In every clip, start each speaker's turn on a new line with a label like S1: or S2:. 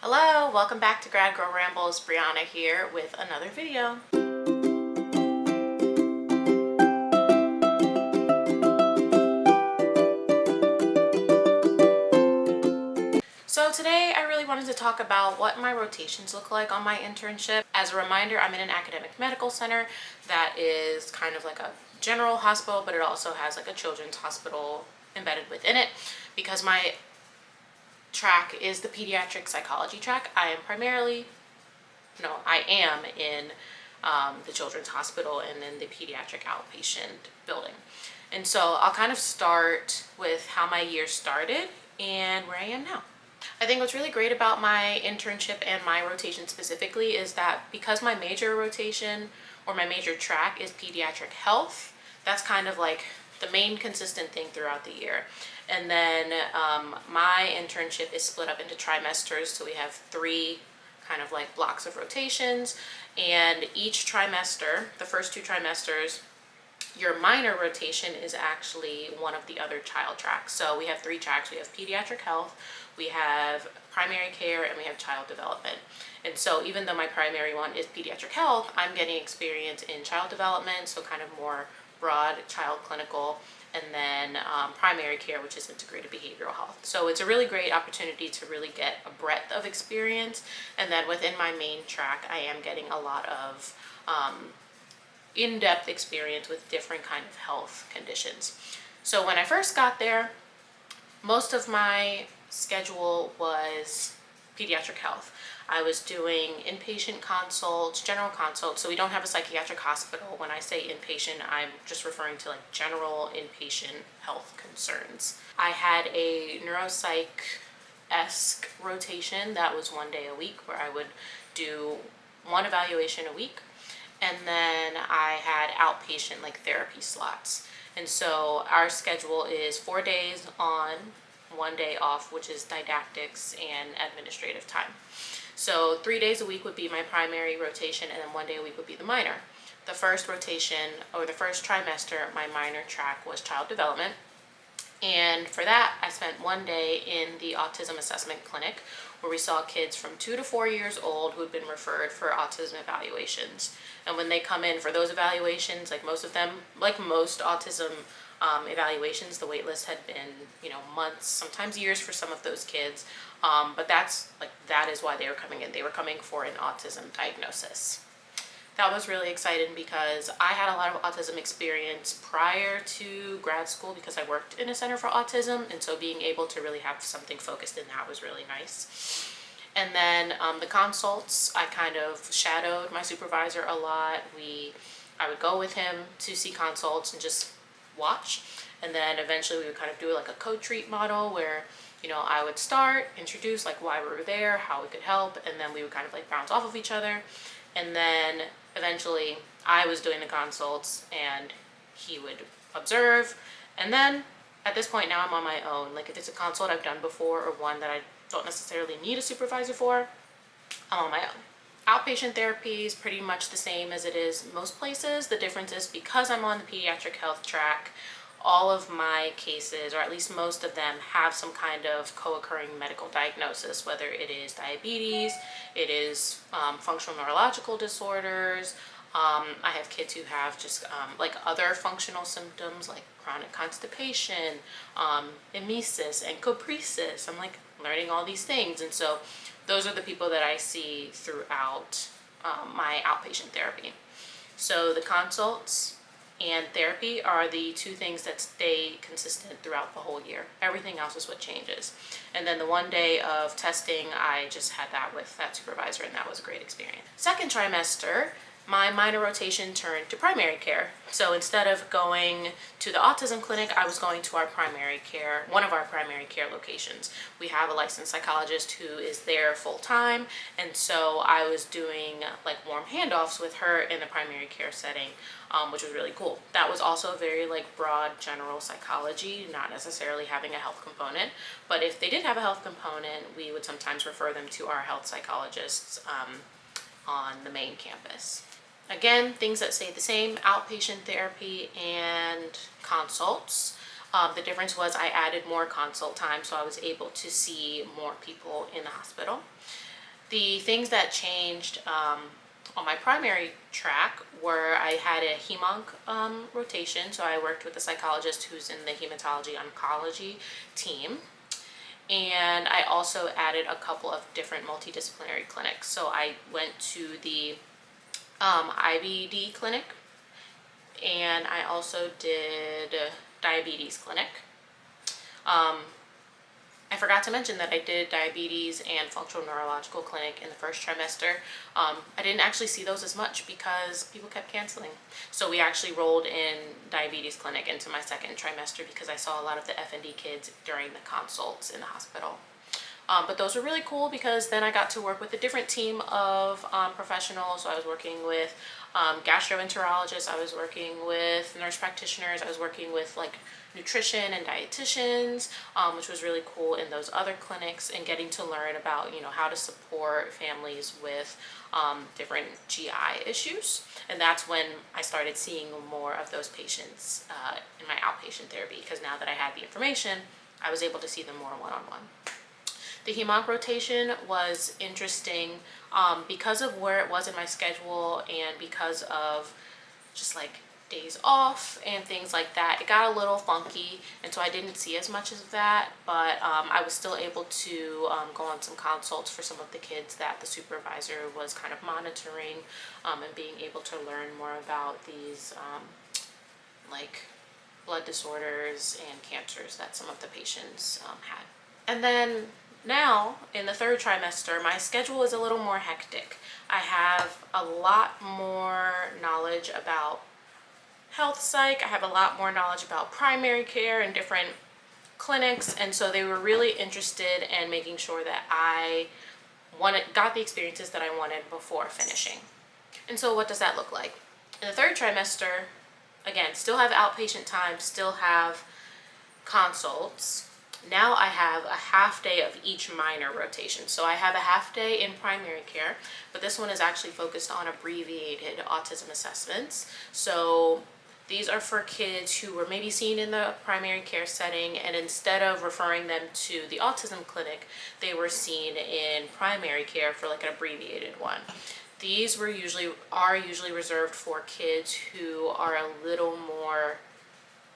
S1: Hello, welcome back to GradGirlRambles. Brianna here with another video. So today I really wanted to talk about what my rotations look like on my internship. As a reminder, I'm in an academic medical center that is kind of like a general hospital, but it also has like a children's hospital embedded within it. Because my track is the pediatric psychology track, I am in the children's hospital and in the pediatric outpatient building. And so I'll kind of start with how my year started and where I am now. I think what's really great about my internship and my rotation specifically is that because my major rotation or my major track is pediatric health, that's kind of like the main consistent thing throughout the year. And then my internship is split up into trimesters, so we have 3 kind of like blocks of rotations, and each trimester, the first 2 trimesters, your minor rotation is actually one of the other child tracks. So we have 3 tracks. We have pediatric health, we have primary care, and we have child development. And so even though my primary one is pediatric health, I'm getting experience in child development, so kind of more broad child clinical, and then primary care, which is integrated behavioral health. So it's a really great opportunity to really get a breadth of experience. And then within my main track, I am getting a lot of in-depth experience with different kind of health conditions. So when I first got there, most of my schedule was pediatric health. I was doing inpatient consults, general consults. So we don't have a psychiatric hospital. When I say inpatient, I'm just referring to like general inpatient health concerns. I had a neuropsych-esque rotation that was 1 day a week where I would do 1 evaluation a week. And then I had outpatient like therapy slots. And so our schedule is 4 days on, 1 day off, which is didactics and administrative time. So 3 days a week would be my primary rotation, and then 1 day a week would be the minor. The first rotation, or the first trimester, my minor track was child development. And for that, I spent 1 day in the autism assessment clinic where we saw kids from 2 to 4 years old who had been referred for autism evaluations. And when they come in for those evaluations, like most of them, like most autism evaluations, the wait list had been, months, sometimes years for some of those kids. But that is why they were coming in. They were coming for an autism diagnosis. That was really exciting because I had a lot of autism experience prior to grad school because I worked in a center for autism, and so being able to really have something focused in that was really nice. And then the consults, I kind of shadowed my supervisor a lot. I would go with him to see consults and just watch, and then eventually we would kind of do like a co-treat model where I would start, introduce like why we were there, how we could help, and then we would kind of like bounce off of each other. And then eventually I was doing the consults and he would observe. And then at this point now I'm on my own. Like if it's a consult I've done before or one that I don't necessarily need a supervisor for, I'm on my own. Outpatient therapy is pretty much the same as it is most places. The difference is because I'm on the pediatric health track, all of my cases, or at least most of them, have some kind of co-occurring medical diagnosis, whether it is diabetes, it is functional neurological disorders. I have kids who have just like other functional symptoms like chronic constipation, emesis, and caprices. I'm like learning all these things, and so those are the people that I see throughout my outpatient therapy. So the consults and therapy are the 2 things that stay consistent throughout the whole year. Everything else is what changes. And then the 1 day of testing, I just had that with that supervisor, and that was a great experience. Second trimester, my minor rotation turned to primary care. So instead of going to the autism clinic, I was going to one of our primary care locations. We have a licensed psychologist who is there full time, and so I was doing like warm handoffs with her in the primary care setting, which was really cool. That was also very like broad general psychology, not necessarily having a health component, but if they did have a health component, we would sometimes refer them to our health psychologists on the main campus. Again, things that stayed the same: outpatient therapy and consults. The difference was I added more consult time, so I was able to see more people in the hospital. The things that changed on my primary track were I had a hemonc rotation, so I worked with a psychologist who's in the hematology oncology team. And I also added a couple of different multidisciplinary clinics. So I went to the IBD clinic, and I also did diabetes clinic. I forgot to mention that I did diabetes and functional neurological clinic in the first trimester. I didn't actually see those as much because people kept canceling. So we actually rolled in diabetes clinic into my second trimester because I saw a lot of the F&D kids during the consults in the hospital. But those were really cool because then I got to work with a different team of professionals. So I was working with gastroenterologists, I was working with nurse practitioners, I was working with like nutrition and dietitians, which was really cool in those other clinics, and getting to learn about, you know, how to support families with different GI issues. And that's when I started seeing more of those patients in my outpatient therapy, because now that I had the information, I was able to see them more one-on-one. The hemonc rotation was interesting because of where it was in my schedule and because of just like days off and things like that. It got a little funky, and so I didn't see as much of that, but I was still able to go on some consults for some of the kids that the supervisor was kind of monitoring, and being able to learn more about these like blood disorders and cancers that some of the patients had. And then now in the third trimester, my schedule is a little more hectic. I have a lot more knowledge about health psych. I have a lot more knowledge about primary care and different clinics, and so they were really interested in making sure that I got the experiences that I wanted before finishing. And so what does that look like? In the third trimester, again, still have outpatient time, still have consults. Now I have a half day of each minor rotation. So I have a half day in primary care, but this one is actually focused on abbreviated autism assessments. So these are for kids who were maybe seen in the primary care setting, and instead of referring them to the autism clinic, they were seen in primary care for like an abbreviated one. These are usually reserved for kids who are a little more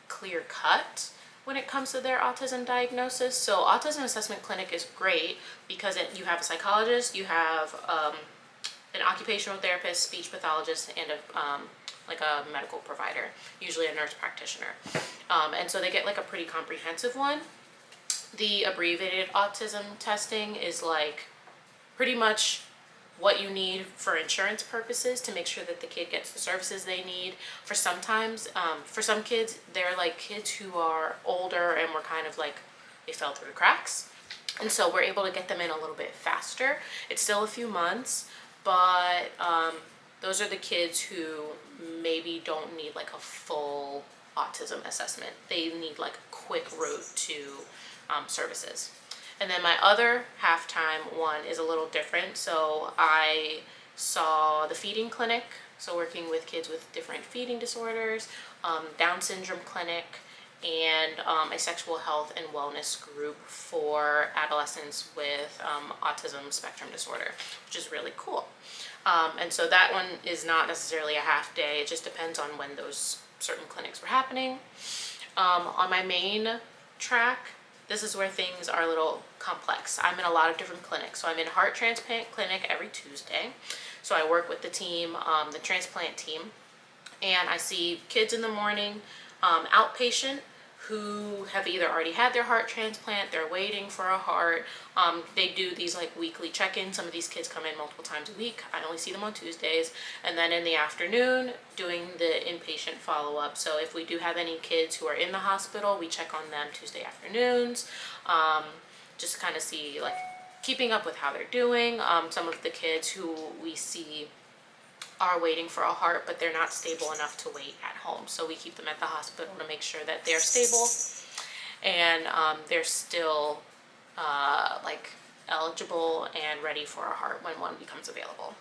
S1: clear cut when it comes to their autism diagnosis. So autism assessment clinic is great because you have a psychologist, you have an occupational therapist, speech pathologist, and like a medical provider, usually a nurse practitioner. And so they get like a pretty comprehensive one. The abbreviated autism testing is like pretty much what you need for insurance purposes to make sure that the kid gets the services they need. For some kids, they're like kids who are older and were kind of like, they fell through the cracks. And so we're able to get them in a little bit faster. It's still a few months, but those are the kids who maybe don't need like a full autism assessment. They need like a quick route to services. And then my other half-time one is a little different. So I saw the feeding clinic, so working with kids with different feeding disorders, Down syndrome clinic, and a sexual health and wellness group for adolescents with autism spectrum disorder, which is really cool. And so that one is not necessarily a half day. It just depends on when those certain clinics were happening. On my main track, this is where things are a little complex. I'm in a lot of different clinics. So I'm in a heart transplant clinic every Tuesday. So I work with the team, the transplant team, and I see kids in the morning, outpatient, who have either already had their heart transplant, they're waiting for a heart. They do these like weekly check-ins. Some of these kids come in multiple times a week. I only see them on Tuesdays. And then in the afternoon, doing the inpatient follow-up. So if we do have any kids who are in the hospital, we check on them Tuesday afternoons, just kind of see, like, keeping up with how they're doing. Some of the kids who we see are waiting for a heart, but they're not stable enough to wait at home. So we keep them at the hospital to make sure that they're stable and they're still like eligible and ready for a heart when one becomes available.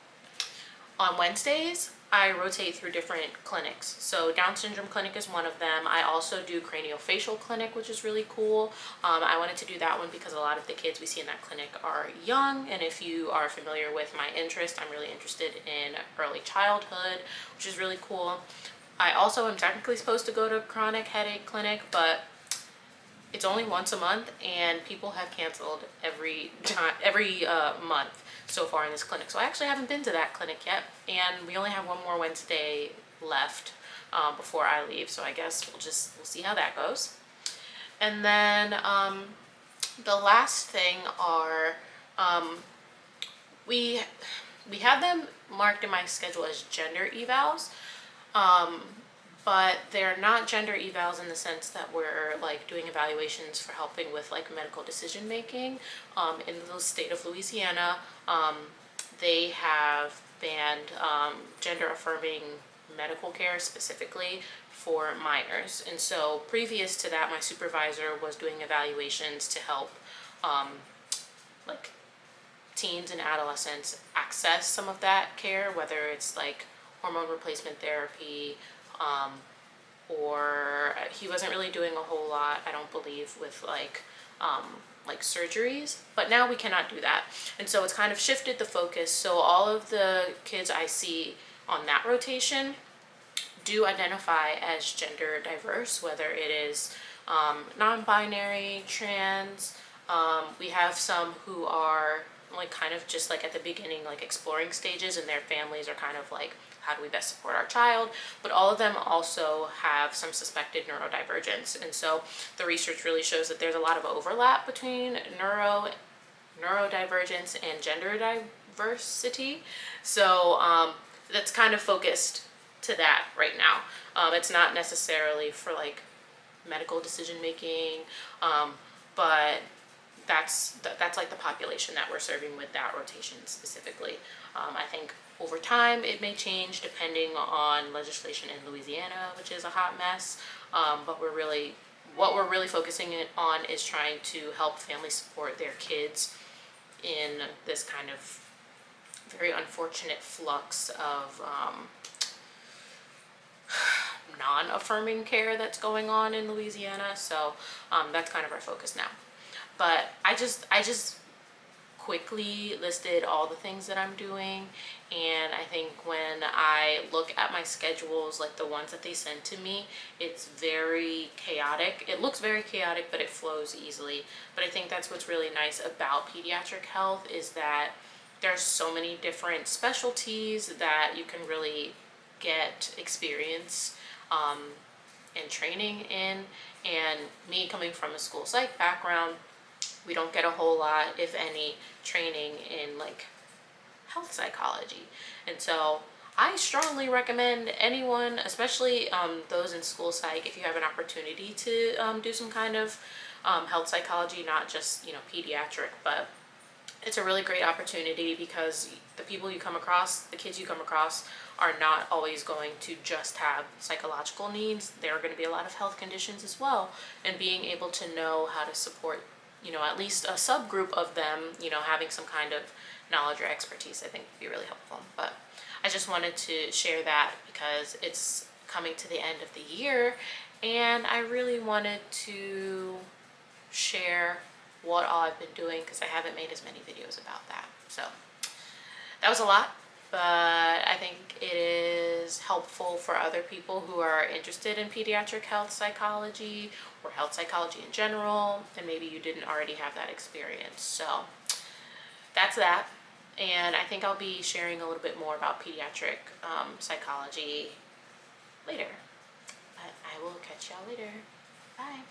S1: On Wednesdays, I rotate through different clinics. So Down syndrome clinic is one of them. I also do craniofacial clinic, which is really cool. I wanted to do that one because a lot of the kids we see in that clinic are young. And if you are familiar with my interest, I'm really interested in early childhood, which is really cool. I also am technically supposed to go to chronic headache clinic, but it's only once a month and people have canceled every month so far in this clinic. So I actually haven't been to that clinic yet, and we only have one more Wednesday left before I leave. So I guess we'll see how that goes. And then the last thing are we have them marked in my schedule as gender evals. But they're not gender evals in the sense that we're like doing evaluations for helping with like medical decision making. In the state of Louisiana, they have banned gender affirming medical care specifically for minors. And so previous to that, my supervisor was doing evaluations to help like teens and adolescents access some of that care, whether it's like hormone replacement therapy, or he wasn't really doing a whole lot, I don't believe, with like surgeries, but now we cannot do that. And so it's kind of shifted the focus. So all of the kids I see on that rotation do identify as gender diverse, whether it is non-binary, trans. We have some who are like kind of just like at the beginning, like exploring stages, and their families are kind of like, how do we best support our child? But all of them also have some suspected neurodivergence. And so the research really shows that there's a lot of overlap between neurodivergence and gender diversity. So that's kind of focused to that right now. It's not necessarily for like medical decision making, but that's like the population that we're serving with that rotation specifically. I think over time it may change depending on legislation in Louisiana, which is a hot mess. But what we're really focusing on is trying to help families support their kids in this kind of very unfortunate flux of non-affirming care that's going on in Louisiana. So that's kind of our focus now. But I just quickly listed all the things that I'm doing, and I think when I look at my schedules, like the ones that they send to me, it's very chaotic. It looks very chaotic, but it flows easily. But I think that's what's really nice about pediatric health, is that there's so many different specialties that you can really get experience and training in. And me coming from a school psych background, we don't get a whole lot, if any, training in like health psychology. And so I strongly recommend anyone, especially those in school psych, if you have an opportunity to do some kind of health psychology, not just, pediatric, but it's a really great opportunity because the people you come across, the kids you come across, are not always going to just have psychological needs. There are going to be a lot of health conditions as well, and being able to know how to support at least a subgroup of them, having some kind of knowledge or expertise, I think would be really helpful. But I just wanted to share that because it's coming to the end of the year, and I really wanted to share what all I've been doing because I haven't made as many videos about that. So that was a lot, but I think it is helpful for other people who are interested in pediatric health psychology or health psychology in general, and maybe you didn't already have that experience. So that's that. And I think I'll be sharing a little bit more about pediatric psychology later. But I will catch y'all later. Bye.